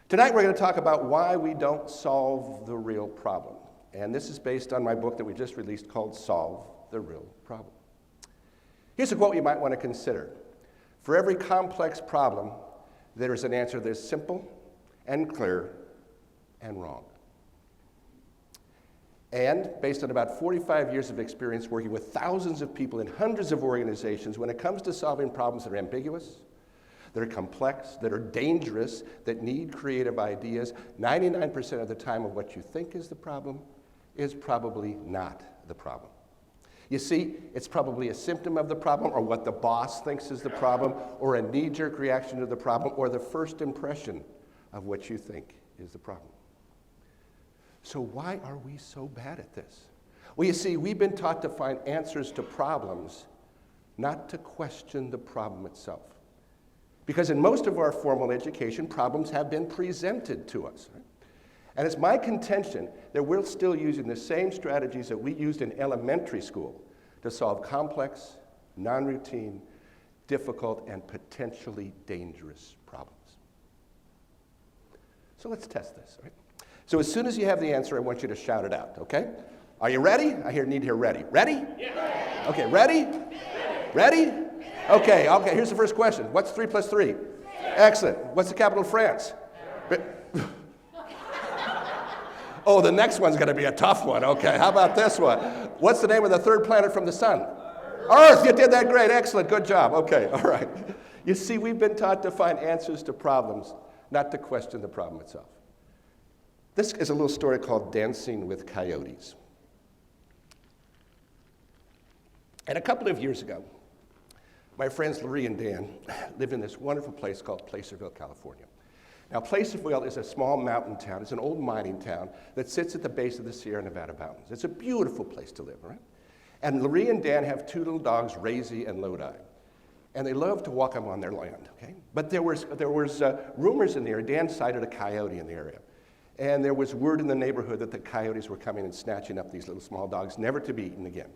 Tonight we're going to talk about why we don't solve the real problem. And this is based on my book that we just released called Solve the Real Problem. Here's a quote you might want to consider. For every complex problem, there is an answer that is simple and clear and wrong. And based on about 45 years of experience working with thousands of people in hundreds of organizations, when it comes to solving problems that are ambiguous, that are complex, that are dangerous, that need creative ideas, 99% of the time of what you think is the problem is probably not the problem. You see, it's probably a symptom of the problem, or what the boss thinks is the problem, or a knee-jerk reaction to the problem, or the first impression of what you think is the problem. So why are we so bad at this? Well, you see, we've been taught to find answers to problems, not to question the problem itself. Because in most of our formal education, problems have been presented to us. Right? And it's my contention that we're still using the same strategies that we used in elementary school to solve complex, non-routine, difficult, and potentially dangerous problems. So let's test this. Right? So as soon as you have the answer, I want you to shout it out, okay? Are you ready? Need to hear ready. Ready? Yeah. Okay, ready? Yeah. Ready? Okay, here's the first question. What's 3 plus 3? Excellent. What's the capital of France? Oh, the next one's going to be a tough one. Okay, how about this one? What's the name of the third planet from the sun? Earth. You did that great. Excellent. Good job. Okay, all right. You see, we've been taught to find answers to problems, not to question the problem itself. This is a little story called Dancing with Coyotes. And a couple of years ago, my friends Larry and Dan lived in this wonderful place called Placerville, California. Now, Placerville is a small mountain town. It's an old mining town that sits at the base of the Sierra Nevada mountains. It's a beautiful place to live, right? And Larry and Dan have two little dogs, Razy and Lodi. And they love to walk them on their land, okay? But there was rumors in the area. Dan sighted a coyote in the area. And there was word in the neighborhood that the coyotes were coming and snatching up these little small dogs, never to be eaten again.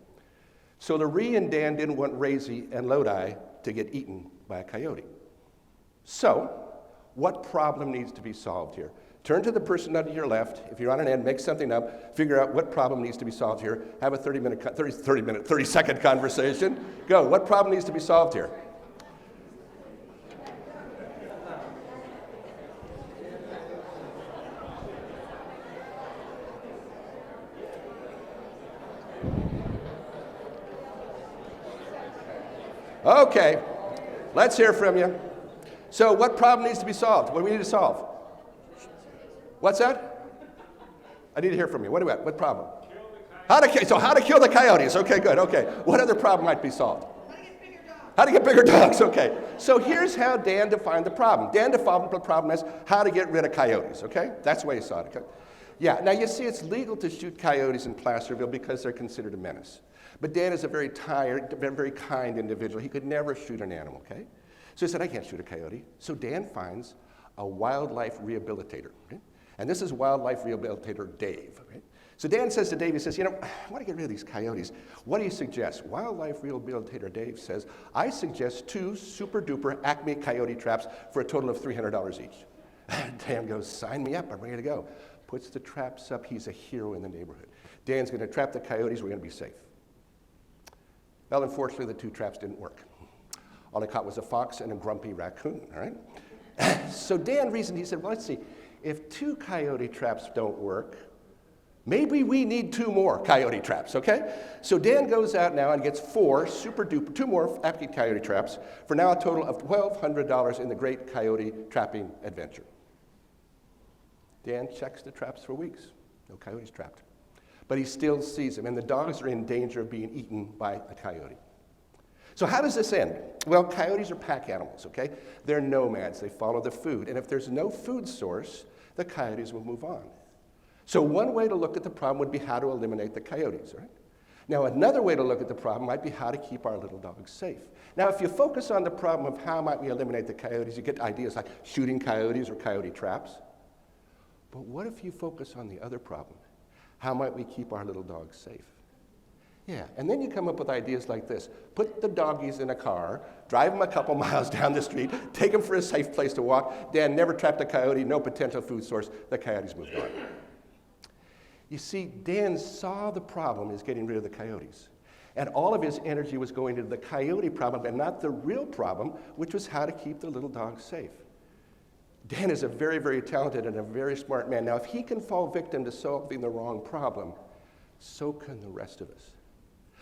So Larry and Dan didn't want Razy and Lodi to get eaten by a coyote. So, what problem needs to be solved here? Turn to the person to your left. If you're on an end, make something up. Figure out what problem needs to be solved here. Have a 30-second conversation. Go. What problem needs to be solved here? Okay, let's hear from you. So what problem needs to be solved? What do we need to solve? What's that? I need to hear from you. What problem? How to kill the coyotes. Okay, good. Okay. What other problem might be solved? How to get bigger dogs. Okay. So here's how Dan defined the problem. Dan defined the problem as how to get rid of coyotes. Okay? That's the way he saw it. Okay? Yeah. Now you see, it's legal to shoot coyotes in Placerville because they're considered a menace. But Dan is a very kind individual. He could never shoot an animal, okay? So he said, I can't shoot a coyote. So Dan finds a wildlife rehabilitator, okay? And this is wildlife rehabilitator Dave, okay? So Dan says to Dave, he says, I want to get rid of these coyotes. What do you suggest? Wildlife rehabilitator Dave says, I suggest 2 super-duper Acme coyote traps for a total of $300 each. Dan goes, sign me up, I'm ready to go. Puts the traps up, he's a hero in the neighborhood. Dan's going to trap the coyotes, we're going to be safe. Well, unfortunately, the 2 traps didn't work. All I caught was a fox and a grumpy raccoon, all right? So Dan reasoned, he said, well, let's see, if 2 coyote traps don't work, maybe we need 2 more coyote traps, okay? So Dan goes out now and gets 4 super-duper, 2 more Acme coyote traps for now a total of $1,200 in the great coyote trapping adventure. Dan checks the traps for weeks. No coyotes trapped. But he still sees them, and the dogs are in danger of being eaten by a coyote. So how does this end? Well, coyotes are pack animals, okay? They're nomads. They follow the food. And if there's no food source, the coyotes will move on. So one way to look at the problem would be how to eliminate the coyotes, right? Now, another way to look at the problem might be how to keep our little dogs safe. Now, if you focus on the problem of how might we eliminate the coyotes, you get ideas like shooting coyotes or coyote traps. But what if you focus on the other problem? How might we keep our little dogs safe? Yeah, and then you come up with ideas like this. Put the doggies in a car, drive them a couple miles down the street, take them for a safe place to walk. Dan never trapped a coyote, no potential food source. The coyotes moved on. You see, Dan saw the problem is getting rid of the coyotes. And all of his energy was going into the coyote problem and not the real problem, which was how to keep the little dogs safe. Dan is a very, very talented and a very smart man. Now, if he can fall victim to solving the wrong problem, so can the rest of us.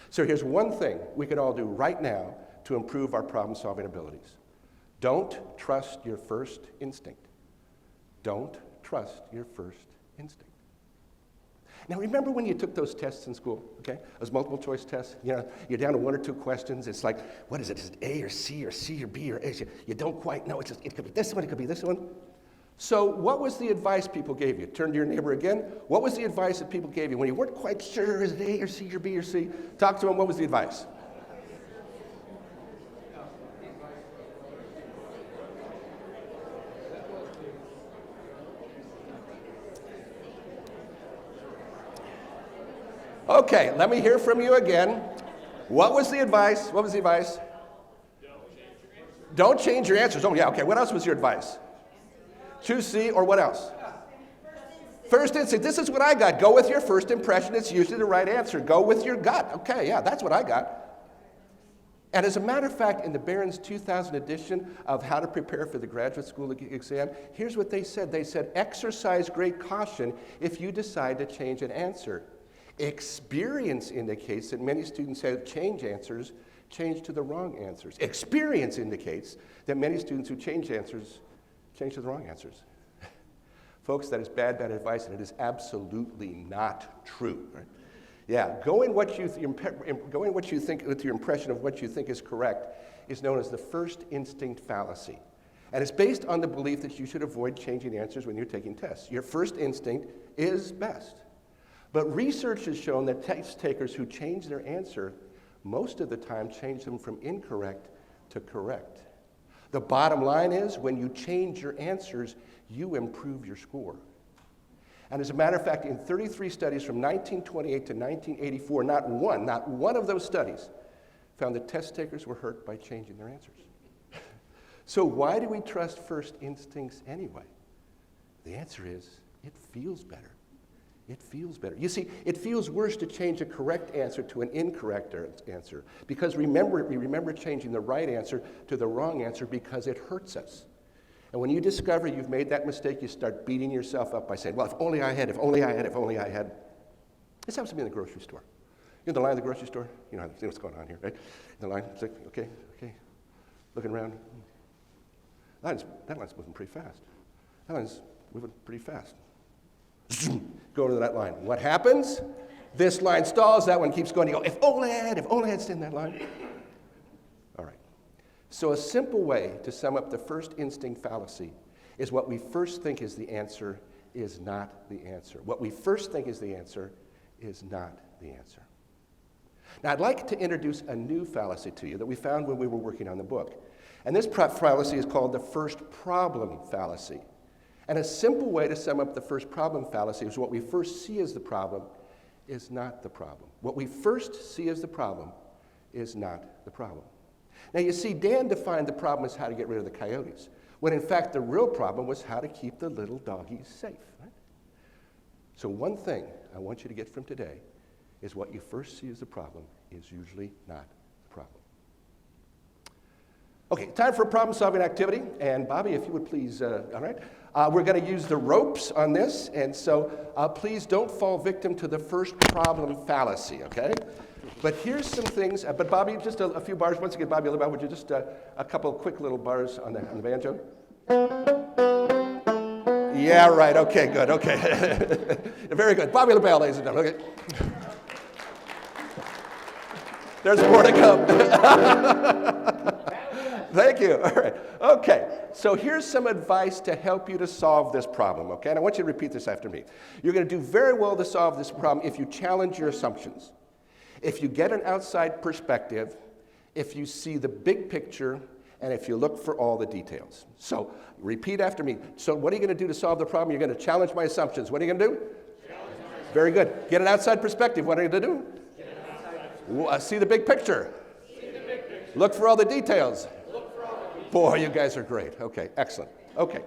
So here's one thing we can all do right now to improve our problem-solving abilities. Don't trust your first instinct. Don't trust your first instinct. Now, remember when you took those tests in school, okay? Those multiple choice tests, you know, you're down to 1 or 2 questions. It's like, what is it? Is it A or C or C or B or A? You don't quite know. It could be this one, it could be this one. So what was the advice people gave you? Turn to your neighbor again. What was the advice that people gave you? When you weren't quite sure, is it A or C or B or C? Talk to them, what was the advice? Okay, let me hear from you again. What was the advice? What was the advice? Don't change your answers. Oh, yeah, okay. What else was your advice? Choose C, or what else? First instinct. This is what I got. Go with your first impression. It's usually the right answer. Go with your gut. Okay, yeah, that's what I got. And as a matter of fact, in the Barron's 2000 edition of How to Prepare for the Graduate School Exam, here's what they said. They said, exercise great caution if you decide to change an answer. Experience indicates that many students have changed answers, change to the wrong answers. Experience indicates that many students who change answers, change to the wrong answers. Folks, that is bad advice, and it is absolutely not true. Right? Yeah, going what you think with your impression of what you think is correct is known as the first instinct fallacy. And it's based on the belief that you should avoid changing answers when you're taking tests. Your first instinct is best. But research has shown that test takers who change their answer, most of the time change them from incorrect to correct. The bottom line is, when you change your answers, you improve your score. And as a matter of fact, in 33 studies from 1928 to 1984, not one of those studies found that test takers were hurt by changing their answers. So why do we trust first instincts anyway? The answer is, it feels better. It feels better. You see, it feels worse to change a correct answer to an incorrect answer, because we remember changing the right answer to the wrong answer because it hurts us. And when you discover you've made that mistake, you start beating yourself up by saying, well, if only I had, if only I had, if only I had. This happens to me in the grocery store. You know the line at the grocery store? You know what's going on here, right? The line, it's like, okay, looking around. That line's moving pretty fast. That line's moving pretty fast. Go to that line. What happens? This line stalls, that one keeps going. You go, if only I had stayed in that line. All right. So a simple way to sum up the first instinct fallacy is what we first think is the answer is not the answer. What we first think is the answer is not the answer. Now, I'd like to introduce a new fallacy to you that we found when we were working on the book. And this fallacy is called the first problem fallacy. And a simple way to sum up the first problem fallacy is what we first see as the problem is not the problem. What we first see as the problem is not the problem. Now, you see, Dan defined the problem as how to get rid of the coyotes, when in fact the real problem was how to keep the little doggies safe. Right? So one thing I want you to get from today is what you first see as the problem is usually not the problem. Okay, time for a problem-solving activity. And Bobby, if you would please, all right. We're going to use the ropes on this, and so please don't fall victim to the first problem fallacy, okay? But here's some things, but Bobby, just a few bars. Once again, Bobby, would you just a couple quick little bars on the banjo? Yeah, right, okay, good, okay. Very good. Bobby LaBelle, ladies and gentlemen, okay. There's more to come. Thank you. All right. Okay. So here's some advice to help you to solve this problem, okay? And I want you to repeat this after me. You're going to do very well to solve this problem if you challenge your assumptions, if you get an outside perspective, if you see the big picture, and if you look for all the details. So repeat after me. So what are you going to do to solve the problem? You're going to challenge my assumptions. What are you going to do? Very good. Get an outside perspective. What are you going to do? See the big picture. Look for all the details. Boy, you guys are great. Okay, excellent. Okay.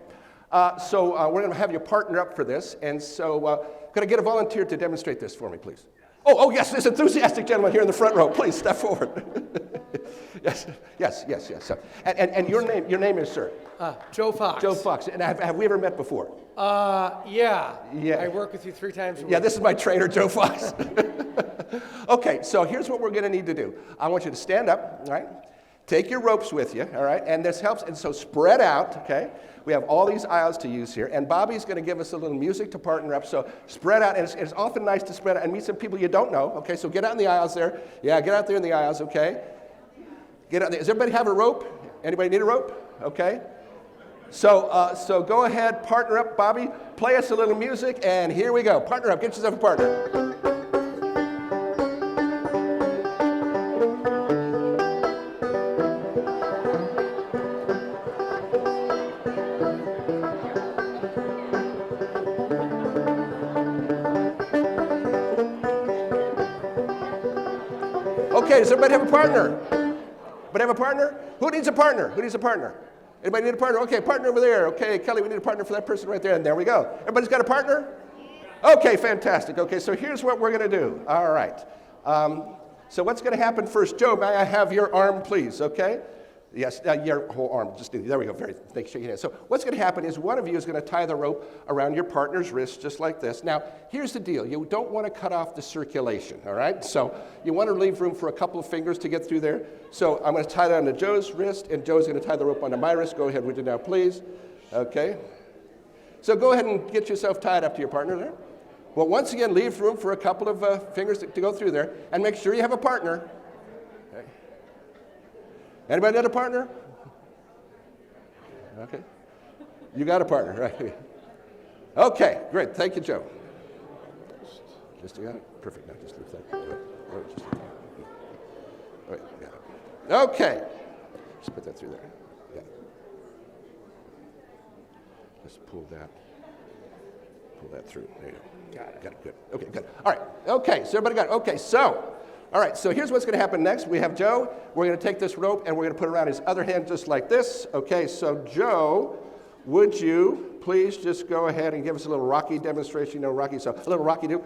So we're going to have you partner up for this. And so could I get a volunteer to demonstrate this for me, please? Oh, yes, this enthusiastic gentleman here in the front row. Please step forward. Yes. So, and your name is, sir? Joe Fox. Joe Fox. And have we ever met before? Yeah. Yeah. I work with you 3 times a week. Yeah, this is my trainer, Joe Fox. Okay, so here's what we're going to need to do. I want you to stand up, all right? Take your ropes with you, all right? And this helps. And so spread out, okay? We have all these aisles to use here. And Bobby's going to give us a little music to partner up. So spread out. And it's often nice to spread out and meet some people you don't know, okay? So get out in the aisles there. Yeah, get out there in the aisles, okay? Get out there. Does everybody have a rope? Anybody need a rope? Okay. So go ahead, partner up. Bobby, play us a little music. And here we go. Partner up. Get yourself a partner. Okay, does everybody have a partner? Everybody have a partner? Who needs a partner? Who needs a partner? Anybody need a partner? Okay, partner over there. Okay, Kelly, we need a partner for that person right there. And there we go. Everybody's got a partner? Okay, fantastic. Okay, so here's what we're going to do. All right. So what's going to happen first? Joe, may I have your arm, please? Okay? Yes, your whole arm. There we go. Thanks. Shake your hand. So what's going to happen is one of you is going to tie the rope around your partner's wrist just like this. Now, here's the deal. You don't want to cut off the circulation, all right? So you want to leave room for a couple of fingers to get through there. So I'm going to tie that onto Joe's wrist, and Joe's going to tie the rope onto my wrist. Go ahead, would you now, please? Okay. So go ahead and get yourself tied up to your partner there. Well, once again, leave room for a couple of fingers to go through there, and make sure you have a partner. Okay. Anybody got a partner? Okay. You got a partner, right? Okay, great. Thank you, Joe. Just you got it? Perfect. Now just leave that. All right, got it. Okay. Just put that through there. Yeah. Just pull that through. There you go. Got it. Good. Okay, good. All right. Okay, so everybody got it. Okay, so. All right, so here's what's going to happen next. We have Joe. We're going to take this rope and we're going to put it around his other hand just like this. Okay, so Joe, would you please just go ahead and give us a little Rocky demonstration? You know Rocky, so a little Rocky do.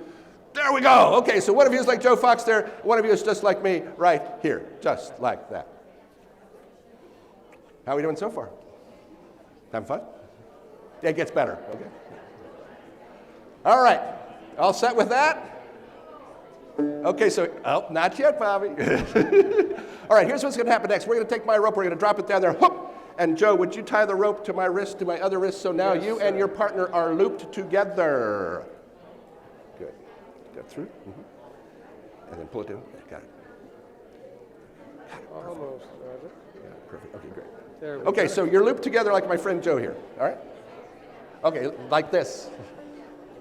There we go. Okay, so one of you is like Joe Fox there. One of you is just like me right here, just like that. How are we doing so far? Having fun? It gets better. Okay. All right, all set with that? Okay, so, not yet, Bobby. All right, here's what's going to happen next. We're going to take my rope, we're going to drop it down there, whoop, and Joe, would you tie the rope to my wrist, to my other wrist, so now you and your partner are looped together. Good. Got through? Mm-hmm. And then pull it down. Okay, got it. Almost, Roger. Yeah, perfect. Okay, great. There we Okay, go. so you're looped together like my friend Joe here, all right? Okay, like this.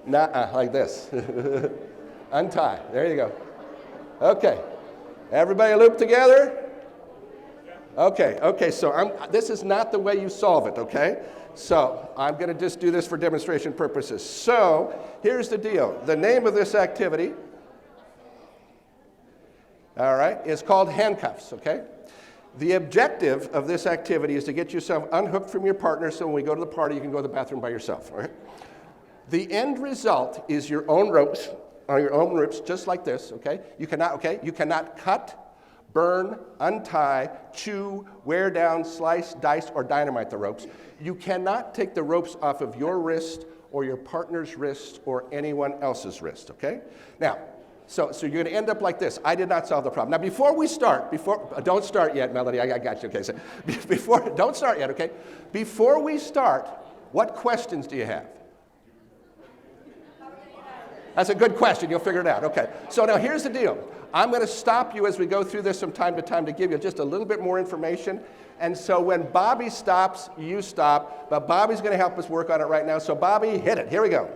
Like this. Untie. There you go. Okay. Everybody loop together? Okay, so this is not the way you solve it, okay? So I'm going to just do this for demonstration purposes. So here's the deal. The name of this activity, all right, is called handcuffs, okay? The objective of this activity is to get yourself unhooked from your partner so when we go to the party, you can go to the bathroom by yourself, all right? The end result is your own ropes, on your own ropes, just like this, okay? You cannot cut, burn, untie, chew, wear down, slice, dice, or dynamite the ropes. You cannot take the ropes off of your wrist or your partner's wrist or anyone else's wrist, okay? Now, so you're going to end up like this. I did not solve the problem. Now, before we start, don't start yet, Melody. I got you. Okay, so don't start yet. Okay, before we start, what questions do you have? That's a good question. You'll figure it out. Okay. So now here's the deal. I'm going to stop you as we go through this from time to time to give you just a little bit more information. And so when Bobby stops, you stop. But Bobby's going to help us work on it right now. So Bobby, hit it. Here we go.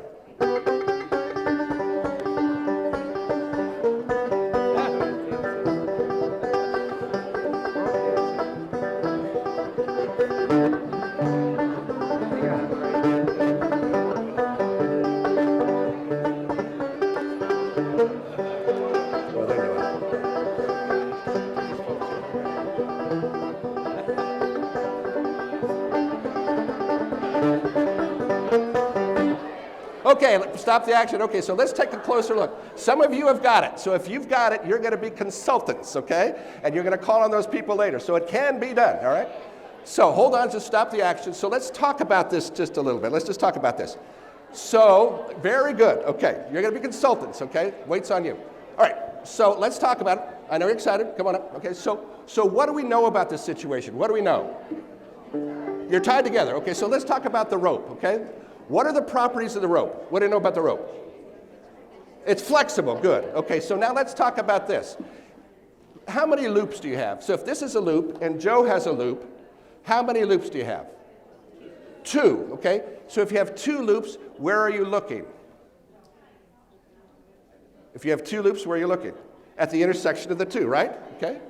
Okay, stop the action. Okay, so let's take a closer look. Some of you have got it. So if you've got it, you're going to be consultants, okay? And you're going to call on those people later. So it can be done, all right? So hold on, just stop the action. So let's talk about this just a little bit. Let's just talk about this. So, very good. Okay, you're going to be consultants, okay? Wait's on you. All right, so let's talk about it. I know you're excited. Come on up. Okay, so what do we know about this situation? What do we know? You're tied together. Okay, so let's talk about the rope, okay? What are the properties of the rope? What do you know about the rope? It's flexible. Good. Okay, so now let's talk about this. How many loops do you have? So if this is a loop and Joe has a loop, how many loops do you have? 2, okay? So if you have 2 loops, where are you looking? If you have 2 loops, where are you looking? At the intersection of the 2, right? Okay?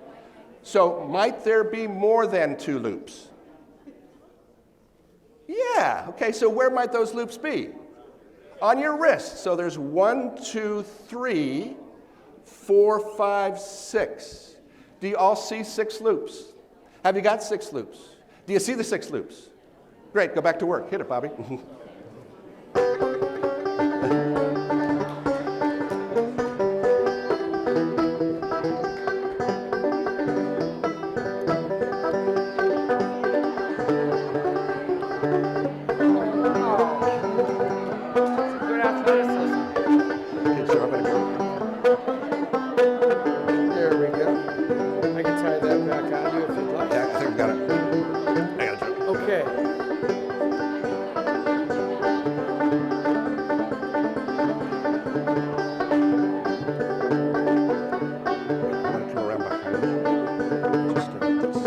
So might there be more than 2 loops? Yeah, okay, so where might those loops be? On your wrist. So there's 1, 2, 3, 4, 5, 6. Do you all see 6 loops? Have you got 6 loops? Do you see the 6 loops? Great, go back to work. Hit it, Bobby. Good athleticism. Okay, so I'm gonna go. There we go. I can tie that back on you if you'd like. Yeah, I think we got it. I got it, Joe. Okay. I'm gonna come around behind you. Just start with this.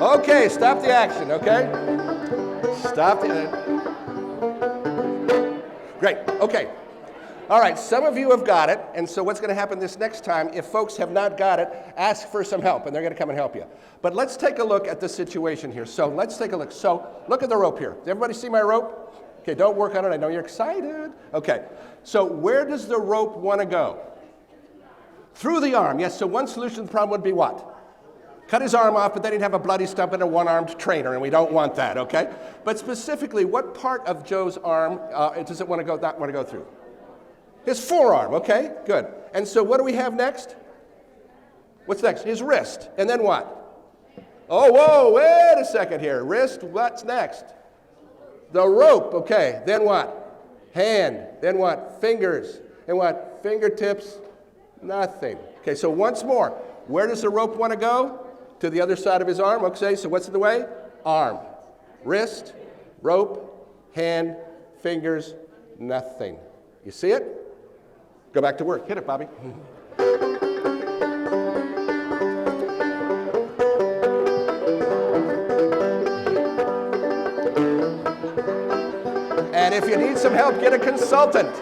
Okay, stop the action, okay? Stop the... Great, okay. All right, some of you have got it, and so what's going to happen this next time, if folks have not got it, ask for some help, and they're going to come and help you. But let's take a look at the situation here. So let's take a look. So look at the rope here. Does everybody see my rope? Okay, don't work on it. I know you're excited. Okay, so where does the rope want to go? Through the arm. Yes, so one solution to the problem would be what? Cut his arm off, but then he'd have a bloody stump and a one-armed trainer, and we don't want that, okay? But specifically, what part of Joe's arm does it want to go, not want to go through? His forearm, okay, good. And so what do we have next? What's next? His wrist. And then what? Oh, whoa, wait a second here. Wrist, what's next? The rope, okay. Then what? Hand. Then what? Fingers. And what? Fingertips. Nothing. Okay, so once more. Where does the rope want to go? To the other side of his arm, okay, so what's in the way? Arm. Wrist, rope, hand, fingers, nothing. You see it? Go back to work. Hit it, Bobby. And if you need some help, get a consultant.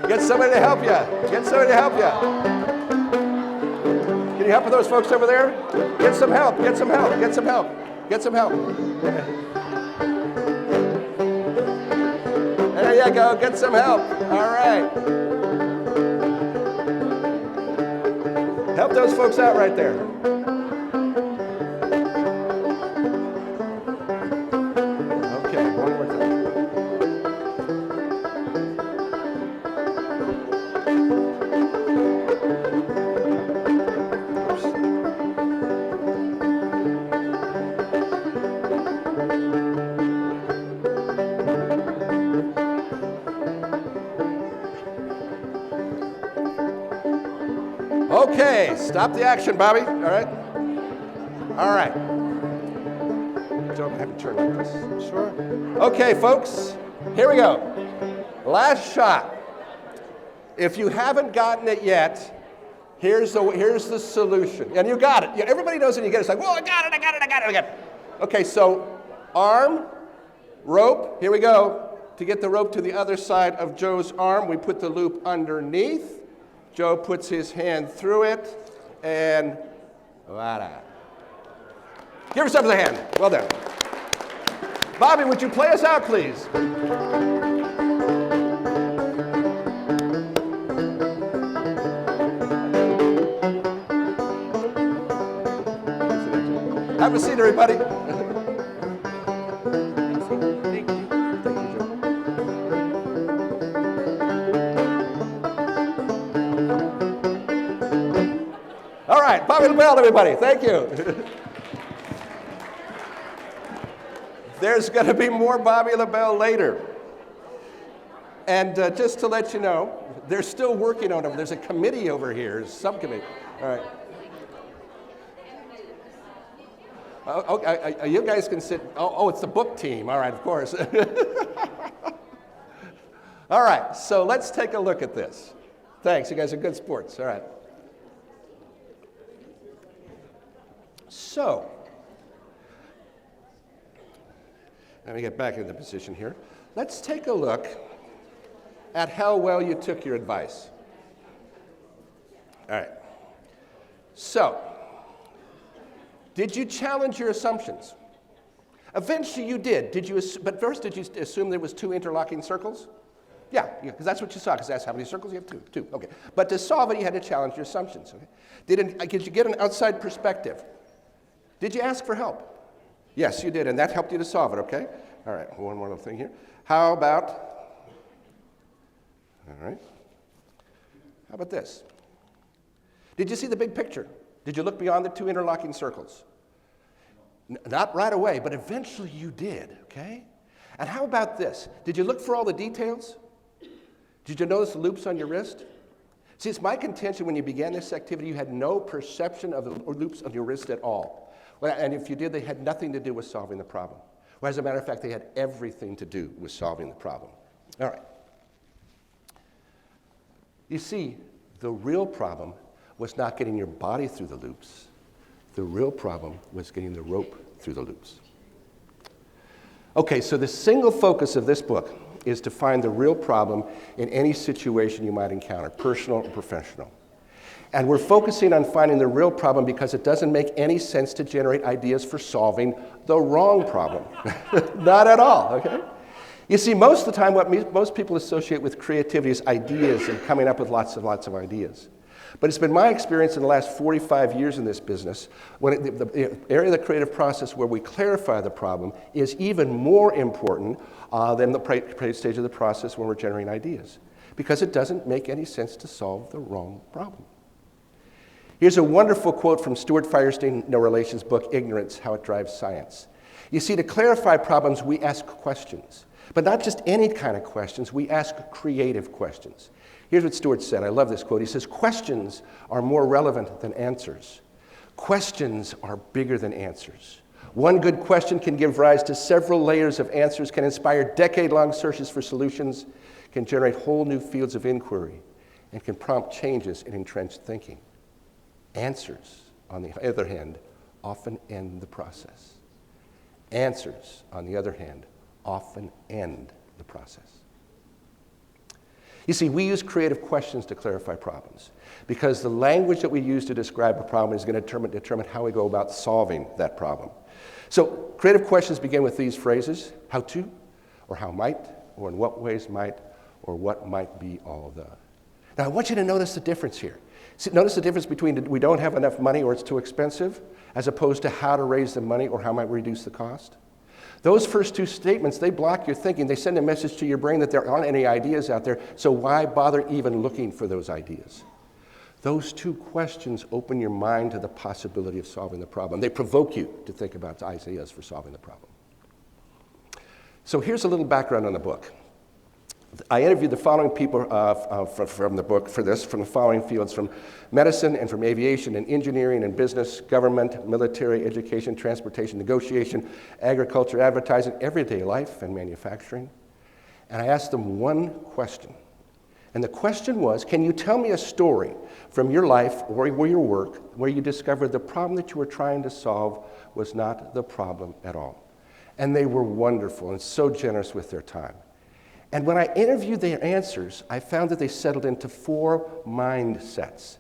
Get somebody to help you. Get somebody to help you. Can you help with those folks over there? Get some help. Get some help. Get some help. Get some help. There you go. Get some help. All right. Help those folks out right there. Okay, one more time. Okay, stop the action, Bobby. All right? All right. Joe, have it turn like this. Sure. Okay, folks, here we go. Last shot. If you haven't gotten it yet, here's the solution. And you got it. Yeah, everybody knows when you get it. It's like, whoa, I got it, I got it, I got it, I got it. Okay, so arm, rope, here we go. To get the rope to the other side of Joe's arm, we put the loop underneath. Joe puts his hand through it, and voila. Give yourselves a hand. Well done. Bobby, would you play us out, please? Have a seat, everybody. Bobby LaBelle, everybody. Thank you. There's going to be more Bobby LaBelle later. And just to let you know, they're still working on it. There's a committee over here, a subcommittee. All right. Okay, you guys can sit. Oh, it's the book team. All right, of course. All right, so let's take a look at this. Thanks, you guys are good sports. All right. So, let me get back into position here. Let's take a look at how well you took your advice. All right. So, did you challenge your assumptions? Eventually you did. But first, did you assume there was two interlocking circles? Yeah, because that's what you saw, because that's how many circles you have, two. Okay. But to solve it, you had to challenge your assumptions. Okay? Did you get an outside perspective? Did you ask for help? Yes, you did, and that helped you to solve it, okay? All right, one more little thing here. How about this? Did you see the big picture? Did you look beyond the two interlocking circles? Not right away, but eventually you did, okay? And how about this? Did you look for all the details? Did you notice the loops on your wrist? See, it's my contention when you began this activity, you had no perception of the loops on your wrist at all. And if you did, they had nothing to do with solving the problem. Well, as a matter of fact, they had everything to do with solving the problem. All right. You see, the real problem was not getting your body through the loops. The real problem was getting the rope through the loops. Okay, so the single focus of this book is to find the real problem in any situation you might encounter, personal or professional. And we're focusing on finding the real problem because it doesn't make any sense to generate ideas for solving the wrong problem. Not at all, okay? You see, most of the time what most people associate with creativity is ideas and coming up with lots and lots of ideas. But it's been my experience in the last 45 years in this business, when the area of the creative process where we clarify the problem is even more important than the stage of the process when we're generating ideas, because it doesn't make any sense to solve the wrong problem. Here's a wonderful quote from Stuart Firestein, No Relations book, Ignorance, How It Drives Science. You see, to clarify problems, we ask questions. But not just any kind of questions, we ask creative questions. Here's what Stuart said. I love this quote. He says, questions are more relevant than answers. Questions are bigger than answers. One good question can give rise to several layers of answers, can inspire decade-long searches for solutions, can generate whole new fields of inquiry, and can prompt changes in entrenched thinking. Answers, on the other hand, often end the process. Answers, on the other hand, often end the process. You see, we use creative questions to clarify problems because the language that we use to describe a problem is going to determine how we go about solving that problem. So creative questions begin with these phrases: how to, or how might, or in what ways might, or what might be all the. Now I want you to notice the difference here. See, notice the difference between we don't have enough money or it's too expensive, as opposed to how to raise the money or how might we reduce the cost. Those first two statements, they block your thinking. They send a message to your brain that there aren't any ideas out there, so why bother even looking for those ideas? Those two questions open your mind to the possibility of solving the problem. They provoke you to think about ideas for solving the problem. So here's a little background on the book. I interviewed the following people from the book for this, from the following fields: from medicine and from aviation and engineering and business, government, military, education, transportation, negotiation, agriculture, advertising, everyday life, and manufacturing. And I asked them one question. And the question was, can you tell me a story from your life or your work where you discovered the problem that you were trying to solve was not the problem at all? And they were wonderful and so generous with their time. And when I interviewed their answers, I found that they settled into 4 mindsets.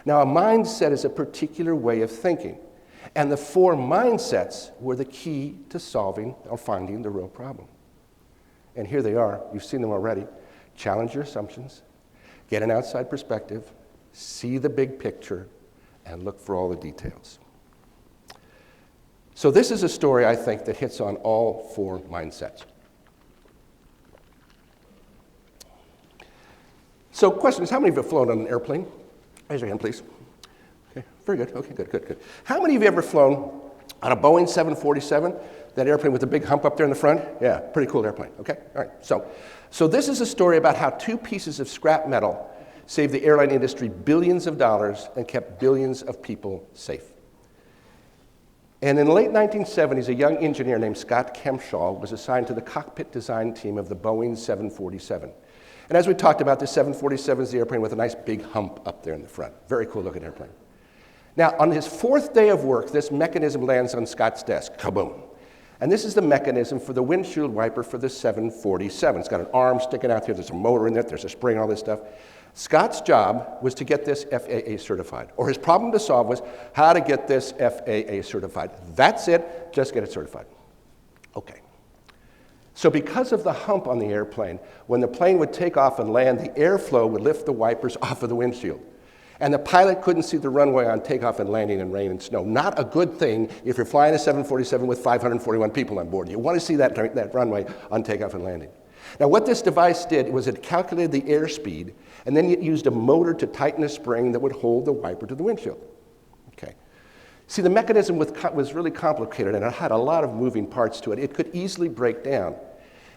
Now, a mindset is a particular way of thinking, and the 4 mindsets were the key to solving or finding the real problem. And here they are. You've seen them already. Challenge your assumptions, get an outside perspective, see the big picture, and look for all the details. So this is a story, I think, that hits on all 4 mindsets. So question is, how many of you have flown on an airplane? Raise your hand, please. Okay, Very good. Okay, good, good, good. How many of you ever flown on a Boeing 747, that airplane with the big hump up there in the front? Yeah, pretty cool airplane. Okay, all right. So this is a story about how two pieces of scrap metal saved the airline industry billions of dollars and kept billions of people safe. And in the late 1970s, a young engineer named Scott Kempshall was assigned to the cockpit design team of the Boeing 747. And as we talked about, the 747 is the airplane with a nice big hump up there in the front. Very cool looking airplane. Now, on his fourth day of work, this mechanism lands on Scott's desk. Kaboom. And this is the mechanism for the windshield wiper for the 747. It's got an arm sticking out here. There's a motor in it. There's a spring, all this stuff. Scott's job was to get this FAA certified, or his problem to solve was how to get this FAA certified. That's it. Just get it certified. Okay. So because of the hump on the airplane, when the plane would take off and land, the airflow would lift the wipers off of the windshield. And the pilot couldn't see the runway on takeoff and landing in rain and snow. Not a good thing if you're flying a 747 with 541 people on board. You want to see that runway on takeoff and landing. Now, what this device did was it calculated the airspeed, and then it used a motor to tighten a spring that would hold the wiper to the windshield. Okay. See, the mechanism was really complicated, and it had a lot of moving parts to it. It could easily break down.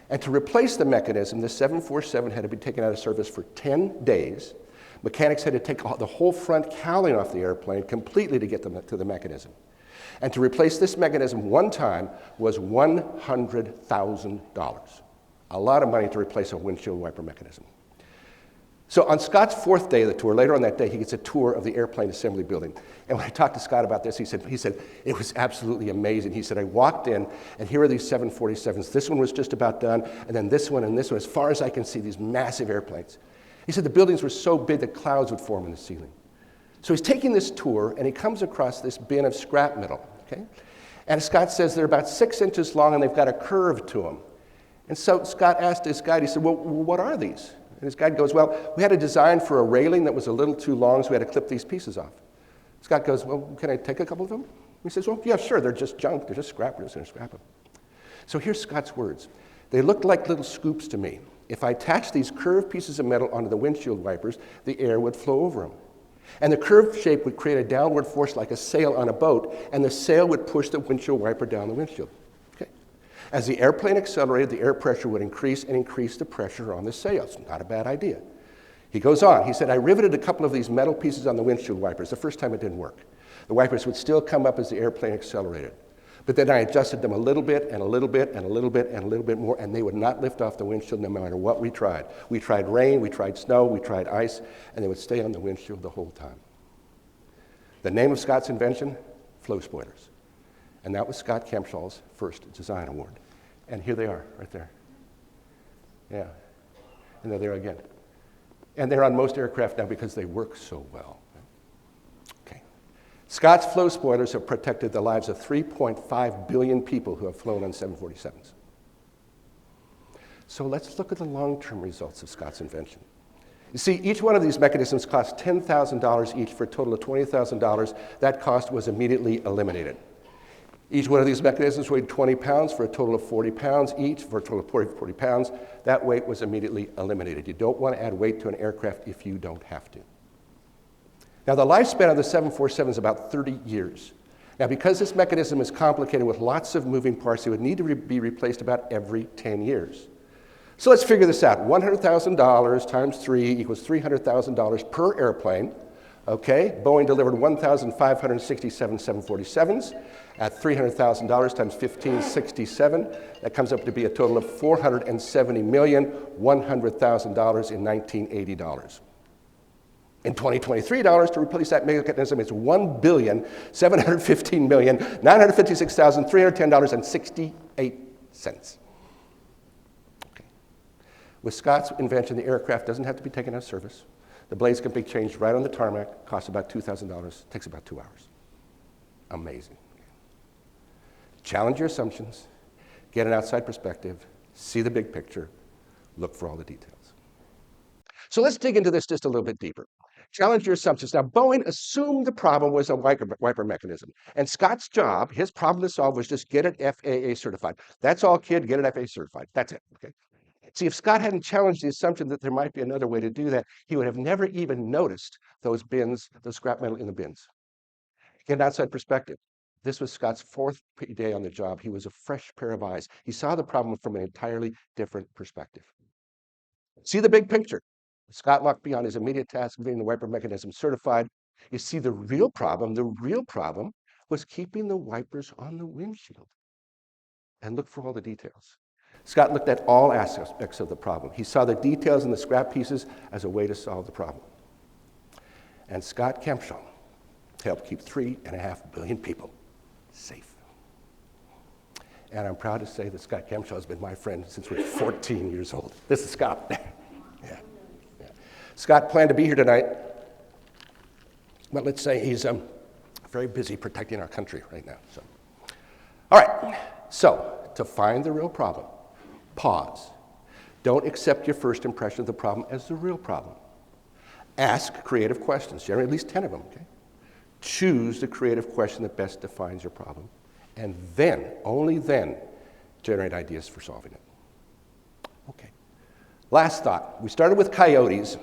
And to replace the mechanism, the 747 had to be taken out of service for 10 days. Mechanics had to take the whole front cowling off the airplane completely to get them to the mechanism. And to replace this mechanism one time was $100,000. A lot of money to replace a windshield wiper mechanism. So on Scott's fourth day of the tour, later on that day, he gets a tour of the airplane assembly building. And when I talked to Scott about this, he said, it was absolutely amazing. He said, I walked in, and here are these 747s. This one was just about done, and then this one and this one. As far as I can see, these massive airplanes. He said the buildings were so big that clouds would form in the ceiling. So he's taking this tour, and he comes across this bin of scrap metal. Okay? And Scott says they're about 6 inches long, and they've got a curve to them. And so Scott asked his guide, he said, well, what are these? And his guide goes, well, we had a design for a railing that was a little too long, so we had to clip these pieces off. Scott goes, well, can I take a couple of them? He says, well, yeah, sure, they're just junk. They're just scrap. We're just going to scrap them. So here's Scott's words. They looked like little scoops to me. If I attached these curved pieces of metal onto the windshield wipers, the air would flow over them. And the curved shape would create a downward force like a sail on a boat, and the sail would push the windshield wiper down the windshield. Okay. As the airplane accelerated, the air pressure would increase and increase the pressure on the sail. It's not a bad idea. He goes on. He said, I riveted a couple of these metal pieces on the windshield wipers. The first time it didn't work. The wipers would still come up as the airplane accelerated. But then I adjusted them a little bit and a little bit and a little bit and a little bit more, and they would not lift off the windshield no matter what we tried. We tried rain, we tried snow, we tried ice, and they would stay on the windshield the whole time. The name of Scott's invention? Flow spoilers. And that was Scott Kempshall's first design award. And here they are, right there. Yeah. And they're there again. And they're on most aircraft now because they work so well. Scott's flow spoilers have protected the lives of 3.5 billion people who have flown on 747s. So let's look at the long-term results of Scott's invention. You see, each one of these mechanisms cost $10,000 each for a total of $20,000. That cost was immediately eliminated. Each one of these mechanisms weighed 20 pounds for a total of 40 pounds each, for a total of 40 pounds. That weight was immediately eliminated. You don't want to add weight to an aircraft if you don't have to. Now, the lifespan of the 747 is about 30 years. Now, because this mechanism is complicated with lots of moving parts, it would need to be replaced about every 10 years. So let's figure this out. $100,000 times 3 equals $300,000 per airplane. Okay, Boeing delivered 1,567 747s at $300,000 times 1567. That comes up to be a total of $470,100,000 in 1980 dollars. In 2023 dollars, to replace that mechanism, it's $1,715,956,310.68. Okay. With Scott's invention, the aircraft doesn't have to be taken out of service. The blades can be changed right on the tarmac, costs about $2,000, takes about 2 hours. Amazing. Challenge your assumptions, get an outside perspective, see the big picture, look for all the details. So let's dig into this just a little bit deeper. Challenge your assumptions. Now, Boeing assumed the problem was a wiper mechanism. And Scott's job, his problem to solve, was just get it FAA certified. That's all, kid, get it FAA certified. That's it. Okay. See, if Scott hadn't challenged the assumption that there might be another way to do that, he would have never even noticed those bins, the scrap metal in the bins. Get an outside perspective. This was Scott's fourth day on the job. He was a fresh pair of eyes. He saw the problem from an entirely different perspective. See the big picture. Scott looked beyond his immediate task of getting the wiper mechanism certified. You see the real problem was keeping the wipers on the windshield. And look for all the details. Scott looked at all aspects of the problem. He saw the details and the scrap pieces as a way to solve the problem. And Scott Kempshall helped keep 3.5 billion people safe. And I'm proud to say that Scott Kempshall has been my friend since we're 14 years old. This is Scott. Yeah. Scott planned to be here tonight, but let's say he's very busy protecting our country right now. So, all right. So, to find the real problem, pause. Don't accept your first impression of the problem as the real problem. Ask creative questions, generally at least 10 of them. Okay? Choose the creative question that best defines your problem, and then, only then, generate ideas for solving it. Okay. Last thought. We started with coyotes.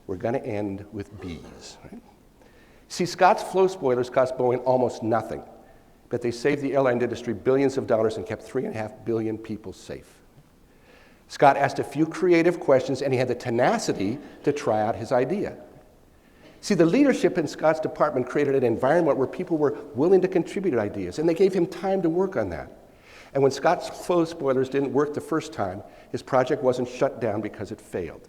We're going to end with bees. Right? See, Scott's flow spoilers cost Boeing almost nothing, but they saved the airline industry billions of dollars and kept 3.5 billion people safe. Scott asked a few creative questions, and he had the tenacity to try out his idea. See, the leadership in Scott's department created an environment where people were willing to contribute ideas, and they gave him time to work on that. And when Scott's flow spoilers didn't work the first time, his project wasn't shut down because it failed.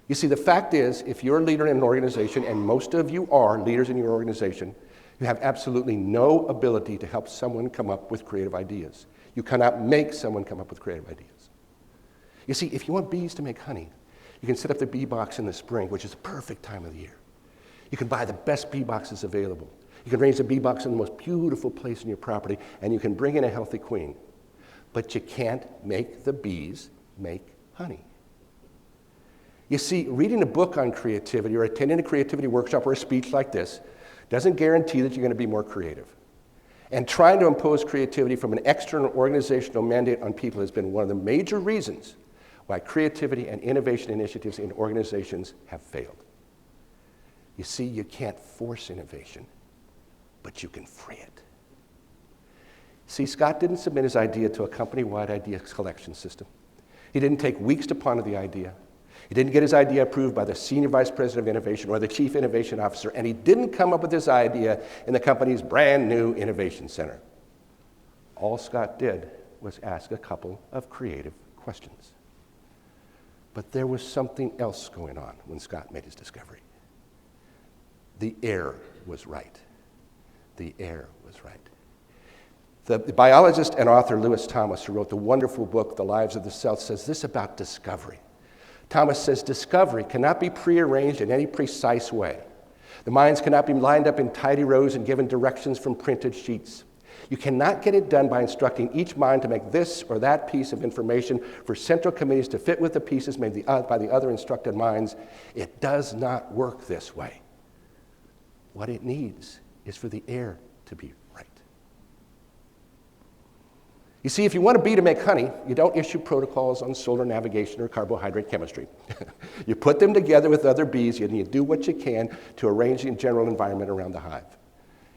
You see, the fact is, if you're a leader in an organization, and most of you are leaders in your organization, you have absolutely no ability to help someone come up with creative ideas. You cannot make someone come up with creative ideas. You see, if you want bees to make honey, you can set up the bee box in the spring, which is the perfect time of the year. You can buy the best bee boxes available. You can raise a bee box in the most beautiful place in your property, and you can bring in a healthy queen. But you can't make the bees make honey. You see, reading a book on creativity or attending a creativity workshop or a speech like this doesn't guarantee that you're going to be more creative. And trying to impose creativity from an external organizational mandate on people has been one of the major reasons why creativity and innovation initiatives in organizations have failed. You see, you can't force innovation, but you can free it. See, Scott didn't submit his idea to a company-wide idea collection system. He didn't take weeks to ponder the idea. He didn't get his idea approved by the Senior Vice President of Innovation or the Chief Innovation Officer, and he didn't come up with this idea in the company's brand new Innovation Center. All Scott did was ask a couple of creative questions. But there was something else going on when Scott made his discovery. The air was right. The air was right. The biologist and author Lewis Thomas, who wrote the wonderful book, The Lives of the Cells, says this about discovery. Thomas says, discovery cannot be prearranged in any precise way. The minds cannot be lined up in tidy rows and given directions from printed sheets. You cannot get it done by instructing each mind to make this or that piece of information for central committees to fit with the pieces made by the other instructed minds. It does not work this way. What it needs is for the air to be right. You see, if you want a bee to make honey, you don't issue protocols on solar navigation or carbohydrate chemistry. You put them together with other bees and you do what you can to arrange the general environment around the hive.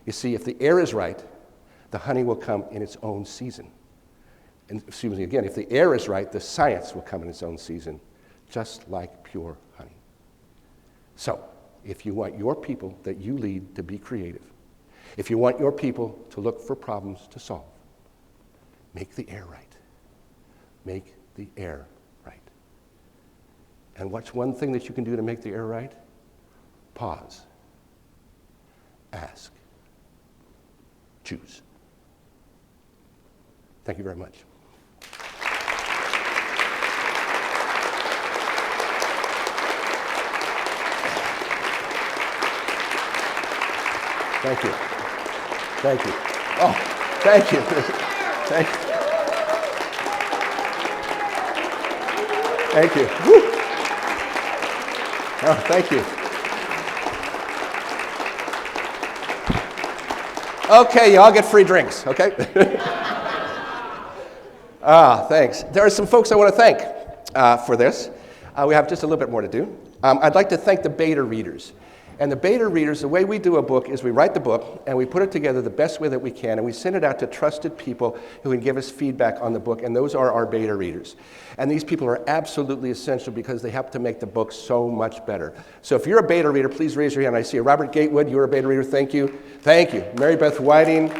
You see, if the air is right, the honey will come in its own season. And excuse me again, if the air is right, the science will come in its own season, just like pure honey. So, if you want your people that you lead to be creative, if you want your people to look for problems to solve, make the air right. Make the air right. And what's one thing that you can do to make the air right? Pause. Ask. Choose. Thank you very much. Thank you. Thank you. Oh, thank you. Thank you. Thank you. Woo. Oh, thank you. Okay, you all get free drinks, okay? Thanks. There are some folks I want to thank for this. We have just a little bit more to do. I'd like to thank the beta readers. And the beta readers, the way we do a book is we write the book and we put it together the best way that we can, and we send it out to trusted people who can give us feedback on the book, and those are our beta readers. And these people are absolutely essential because they help to make the book so much better. So if you're a beta reader, please raise your hand. I see Robert Gatewood, you're a beta reader, thank you. Thank you. Mary Beth Whiting,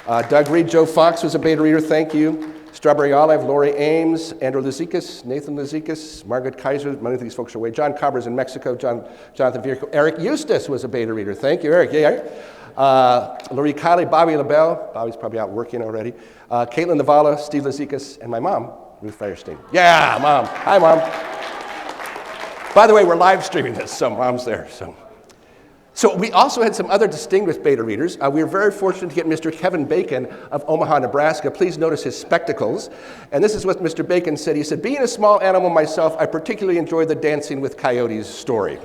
Doug Reed, Joe Fox was a beta reader, thank you. Strawberry Olive, Lori Ames, Andrew Lazikas, Nathan Lazikas, Margaret Kaiser, many of these folks are away. John Cobbers in Mexico, Jonathan Vierco. Eric Eustace was a beta reader. Thank you, Eric. Yeah, Eric. Laurie Kiley, Bobby LaBelle. Bobby's probably out working already. Caitlin Navala, Steve Lazikas, and my mom, Ruth Firestein. Yeah, Mom. Hi, Mom. By the way, we're live streaming this, so Mom's there. So we also had some other distinguished beta readers. We were very fortunate to get Mr. Kevin Bacon of Omaha, Nebraska. Please notice his spectacles. And this is what Mr. Bacon said. He said, being a small animal myself, I particularly enjoy the Dancing with Coyotes story.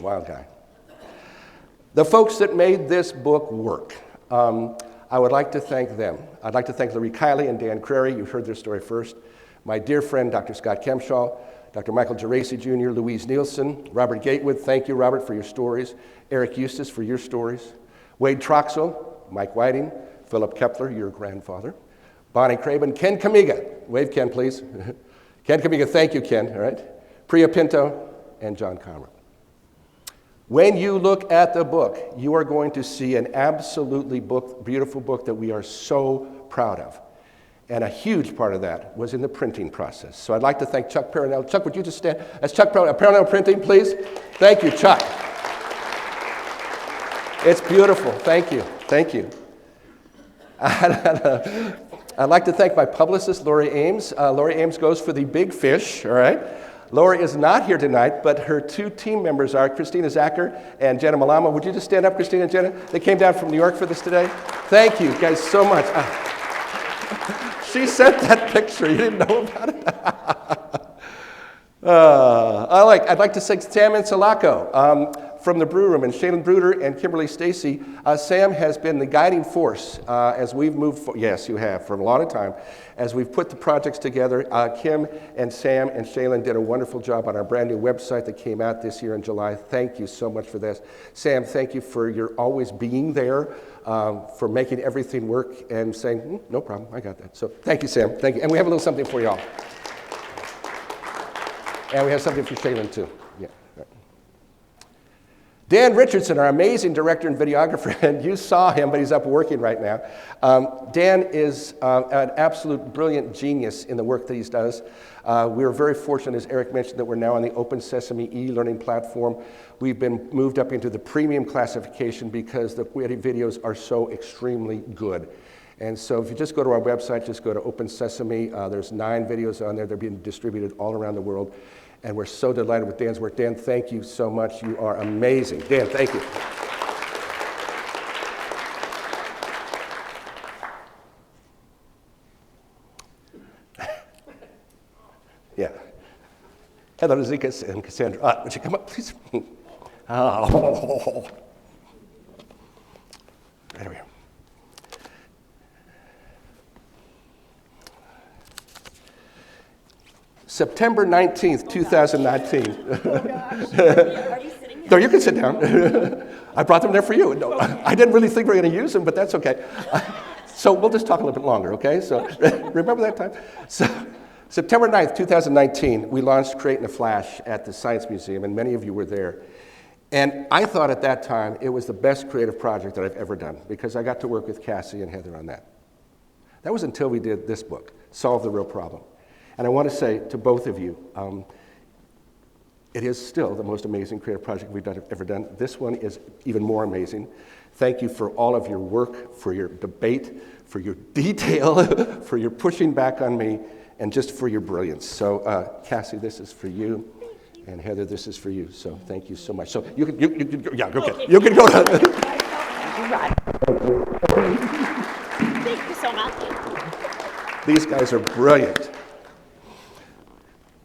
Wild guy. The folks that made this book work, I would like to thank them. I'd like to thank Laurie Kiley and Dan Crary. You've heard their story first. My dear friend, Dr. Scott Kempshaw, Dr. Michael Geraci Jr., Louise Nielsen, Robert Gatewood, thank you, Robert, for your stories. Eric Eustace for your stories. Wade Troxel, Mike Whiting, Philip Kepler, your grandfather. Bonnie Craven, Ken Kamiga. Wave Ken, please. Ken Kamiga, thank you, Ken, all right? Priya Pinto, and John Conrad. When you look at the book, you are going to see an absolutely beautiful book that we are so proud of. And a huge part of that was in the printing process. So I'd like to thank Chuck Parinelli. Chuck, would you just stand? That's Chuck Parinelli Printing, please. Thank you, Chuck. It's beautiful. Thank you. Thank you. I'd like to thank my publicist, Lori Ames. Lori Ames goes for the big fish, all right? Lori is not here tonight, but her two team members are Christina Zacher and Jenna Malama. Would you just stand up, Christina and Jenna? They came down from New York for this today. Thank you guys so much. She sent that picture. You didn't know about it? I'd like to thank Sam and Sulaco from the Brew Room, and Shaylin Bruder and Kimberly Stacy. Sam has been the guiding force as we've moved forward. Yes, you have, for a lot of time. As we've put the projects together, Kim and Sam and Shaylin did a wonderful job on our brand new website that came out this year in July. Thank you so much for this. Sam, thank you for your always being there, for making everything work and saying, no problem, I got that. So thank you, Sam. Thank you. And we have a little something for y'all. And we have something for Shaylin, too. Yeah. Right. Dan Richardson, our amazing director and videographer, and you saw him, but he's up working right now. Dan is an absolute brilliant genius in the work that he does. We are very fortunate, as Eric mentioned, that we're now on the Open Sesame e-learning platform. We've been moved up into the premium classification because the videos are so extremely good. And so if you just go to our website, just go to Open Sesame. There's 9 videos on there. They're being distributed all around the world. And we're so delighted with Dan's work. Dan, thank you so much. You are amazing. Dan, thank you. Yeah. Heather Zikas and Cassandra. Would you come up, please? Oh. Right over here. September 19th, 2019. Oh, gosh. Are you sitting No, you can sit down. I brought them there for you. No, I didn't really think we were going to use them, but that's okay. So we'll just talk a little bit longer, okay? So remember that time? So September 9th, 2019, we launched Create in a Flash at the Science Museum, and many of you were there. And I thought at that time it was the best creative project that I've ever done because I got to work with Cassie and Heather on that. That was until we did this book, Solve the Real Problem. And I want to say to both of you, it is still the most amazing creative project we've ever done. This one is even more amazing. Thank you for all of your work, for your debate, for your detail, for your pushing back on me, and just for your brilliance. So Cassie, this is for you. And Heather, this is for you. So thank you so much. So you can go, yeah, okay. Okay. You can go to. Right. Thank you so much. These guys are brilliant.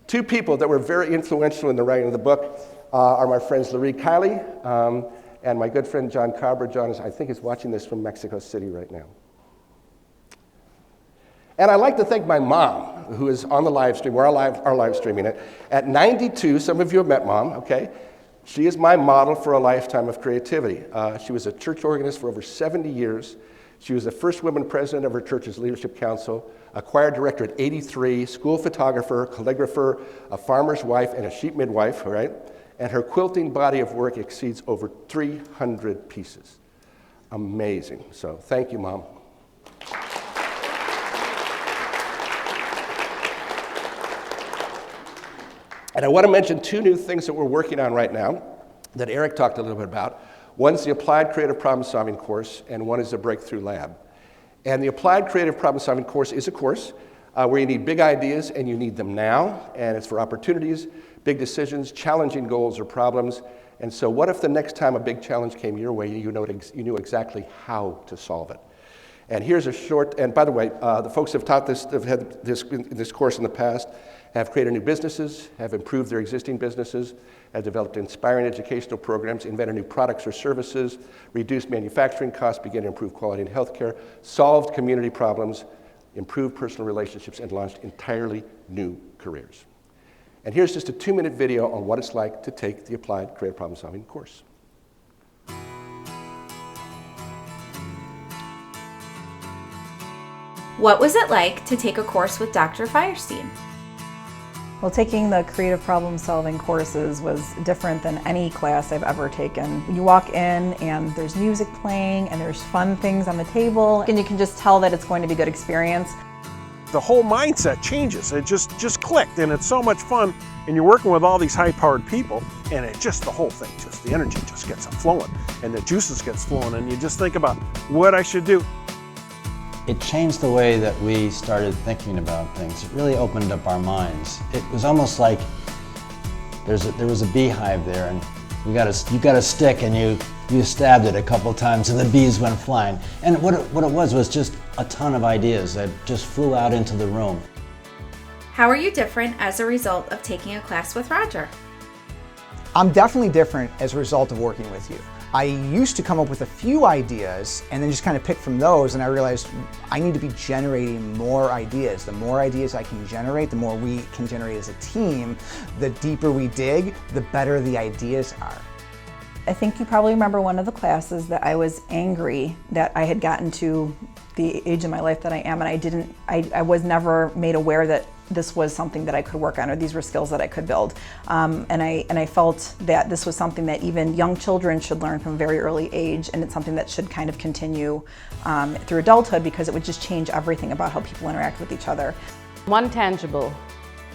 Two people that were very influential in the writing of the book are my friends Laurie Kiley and my good friend John Carver. John is, I think, is watching this from Mexico City right now. And I'd like to thank my mom, who is on the live stream. We're live streaming it. At 92, some of you have met Mom, okay? She is my model for a lifetime of creativity. She was a church organist for over 70 years. She was the first woman president of her church's leadership council, a choir director at 83, school photographer, calligrapher, a farmer's wife, and a sheep midwife, right? And her quilting body of work exceeds over 300 pieces. Amazing. So thank you, Mom. And I want to mention two new things that we're working on right now that Eric talked a little bit about. One's the Applied Creative Problem Solving course, and one is the Breakthrough Lab. And the Applied Creative Problem Solving course is a course where you need big ideas and you need them now, and it's for opportunities, big decisions, challenging goals or problems. And so what if the next time a big challenge came your way, you knew exactly how to solve it? And here's a short, and by the way, the folks who have taught this, have had this course in the past, have created new businesses, have improved their existing businesses, have developed inspiring educational programs, invented new products or services, reduced manufacturing costs, began to improve quality in healthcare, solved community problems, improved personal relationships, and launched entirely new careers. And here's just a 2-minute video on what it's like to take the Applied Creative Problem Solving course. What was it like to take a course with Dr. Firestein? Well, taking the creative problem solving courses was different than any class I've ever taken. You walk in and there's music playing and there's fun things on the table and you can just tell that it's going to be a good experience. The whole mindset changes. It just clicked, and it's so much fun, and you're working with all these high-powered people, and it just, the whole thing, just the energy just gets flowing and the juices gets flowing, and you just think about what I should do. It changed the way that we started thinking about things. It really opened up our minds. It was almost like there was a beehive there, and you got a stick and you stabbed it a couple times and the bees went flying. And what it was just a ton of ideas that just flew out into the room. How are you different as a result of taking a class with Roger? I'm definitely different as a result of working with you. I used to come up with a few ideas and then just kind of pick from those, and I realized I need to be generating more ideas. The more ideas I can generate, the more we can generate as a team. The deeper we dig, the better the ideas are. I think you probably remember one of the classes that I was angry that I had gotten to the age in my life that I am, and I was never made aware that this was something that I could work on, or these were skills that I could build. And I felt that this was something that even young children should learn from a very early age, and it's something that should kind of continue through adulthood, because it would just change everything about how people interact with each other. One tangible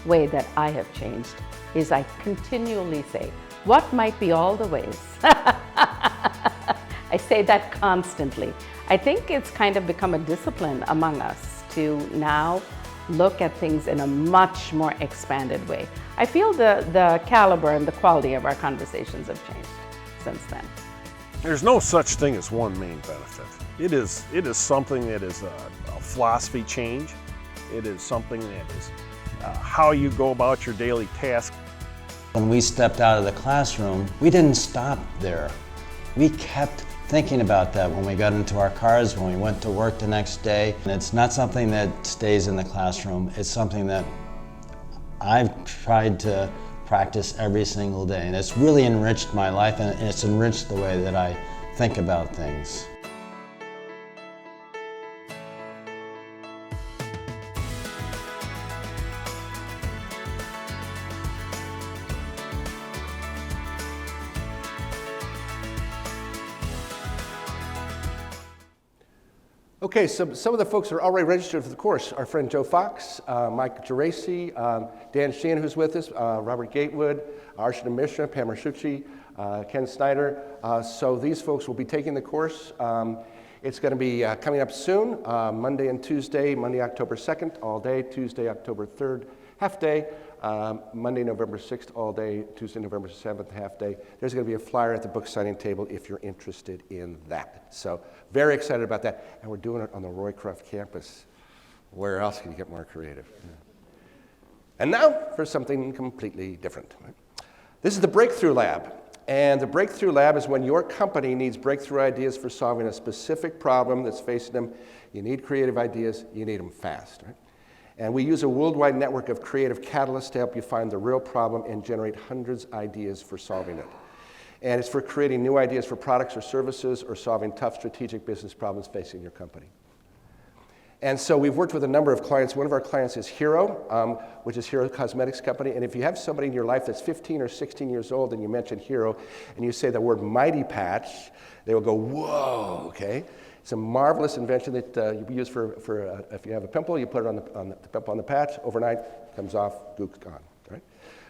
way that I have changed is I continually say, what might be all the ways? I say that constantly. I think it's kind of become a discipline among us to now look at things in a much more expanded way. I feel the caliber and the quality of our conversations have changed since then. There's no such thing as one main benefit. It is something that is a philosophy change. It is something that is how you go about your daily task. When we stepped out of the classroom, we didn't stop there. We kept thinking about that when we got into our cars, when we went to work the next day. And it's not something that stays in the classroom. It's something that I've tried to practice every single day. And it's really enriched my life, and it's enriched the way that I think about things. Okay, so some of the folks are already registered for the course. Our friend Joe Fox, Mike Geraci, Dan Sheehan, who's with us, Robert Gatewood, Arshana Mishra, Pam Marshucci, Ken Snyder. So these folks will be taking the course. It's going to be coming up soon, Monday and Tuesday, Monday, October 2nd, all day, Tuesday, October 3rd, half day, Monday, November 6th, all day, Tuesday, November 7th, half day. There's going to be a flyer at the book signing table if you're interested in that. So very excited about that. And we're doing it on the Roycroft campus. Where else can you get more creative? Yeah. And now for something completely different. This is the Breakthrough Lab. And the Breakthrough Lab is when your company needs breakthrough ideas for solving a specific problem that's facing them. You need creative ideas, you need them fast. Right? And we use a worldwide network of creative catalysts to help you find the real problem and generate hundreds of ideas for solving it. And it's for creating new ideas for products or services or solving tough strategic business problems facing your company. And so we've worked with a number of clients. One of our clients is Hero, which is Hero Cosmetics Company. And if you have somebody in your life that's 15 or 16 years old and you mention Hero and you say the word Mighty Patch, they will go, whoa, okay? It's a marvelous invention that you use for if you have a pimple, you put it on the pimple on the patch, overnight, comes off, gook's gone, right?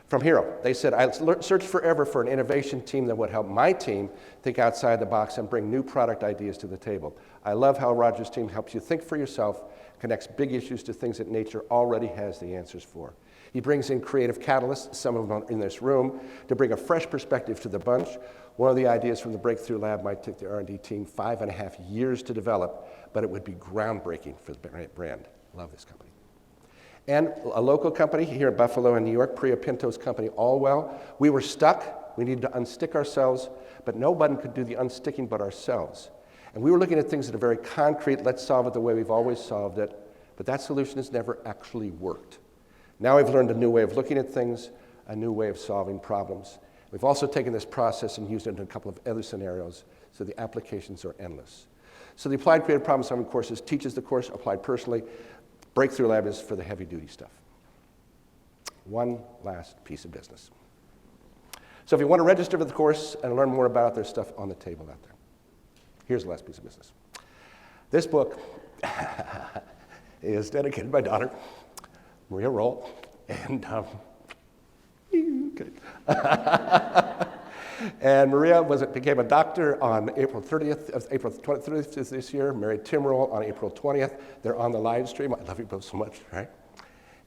From Hero, they said, I searched forever for an innovation team that would help my team think outside the box and bring new product ideas to the table. I love how Roger's team helps you think for yourself, connects big issues to things that nature already has the answers for. He brings in creative catalysts, some of them in this room, to bring a fresh perspective to the bunch. One of the ideas from the Breakthrough Lab might take the R&D team 5.5 years to develop, but it would be groundbreaking for the brand. Love this company. And a local company here in Buffalo and New York, Priya Pinto's company, Allwell. We were stuck. We needed to unstick ourselves, but nobody could do the unsticking but ourselves. And we were looking at things that are very concrete. Let's solve it the way we've always solved it. But that solution has never actually worked. Now we've learned a new way of looking at things, a new way of solving problems. We've also taken this process and used it in a couple of other scenarios, so the applications are endless. So the Applied Creative Problem Solving courses teaches the course, applied personally. Breakthrough Lab is for the heavy-duty stuff. One last piece of business. So if you want to register for the course and learn more about it, there's stuff on the table out there. Here's the last piece of business. This book is dedicated to my daughter, Maria Roll, and and Maria became a doctor on April 30th this year, married Tim Roll on April 20th. They're on the live stream. I love you both so much, right?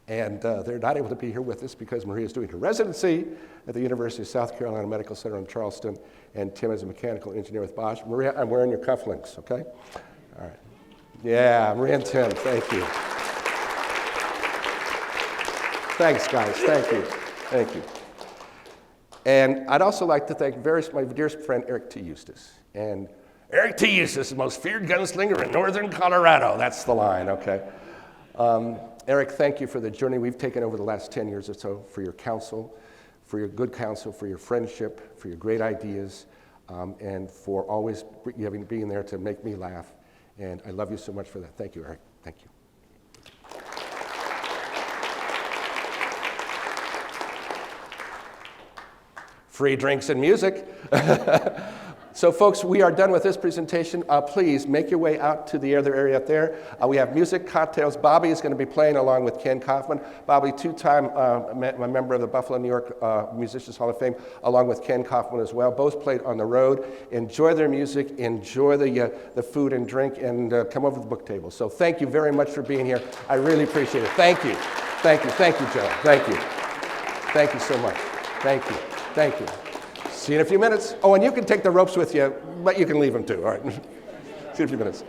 And they're not able to be here with us because Maria's doing her residency at the University of South Carolina Medical Center in Charleston, and Tim is a mechanical engineer with Bosch. Maria, I'm wearing your cufflinks, okay? All right. Yeah, Maria and Tim, thank you. Thanks, guys, thank you. Thank you. And I'd also like to thank my dearest friend, Eric T. Eustace. And Eric T. Eustace, the most feared gunslinger in northern Colorado. That's the line, okay? Eric, thank you for the journey we've taken over the last 10 years or so, for your counsel, for your good counsel, for your friendship, for your great ideas, and for always being there to make me laugh. And I love you so much for that. Thank you, Eric. Thank you. Free drinks and music. So folks, we are done with this presentation. Please make your way out to the other area up there. We have music, cocktails. Bobby is going to be playing along with Ken Kaufman. Bobby, two-time member of the Buffalo, New York Musicians Hall of Fame, along with Ken Kaufman as well. Both played on the road. Enjoy their music, enjoy the food and drink, and come over to the book table. So thank you very much for being here. I really appreciate it. Thank you. Thank you. Thank you, Joe. Thank you. Thank you so much. Thank you. Thank you. See you in a few minutes. Oh, and you can take the ropes with you, but you can leave them too. All right. See you in a few minutes.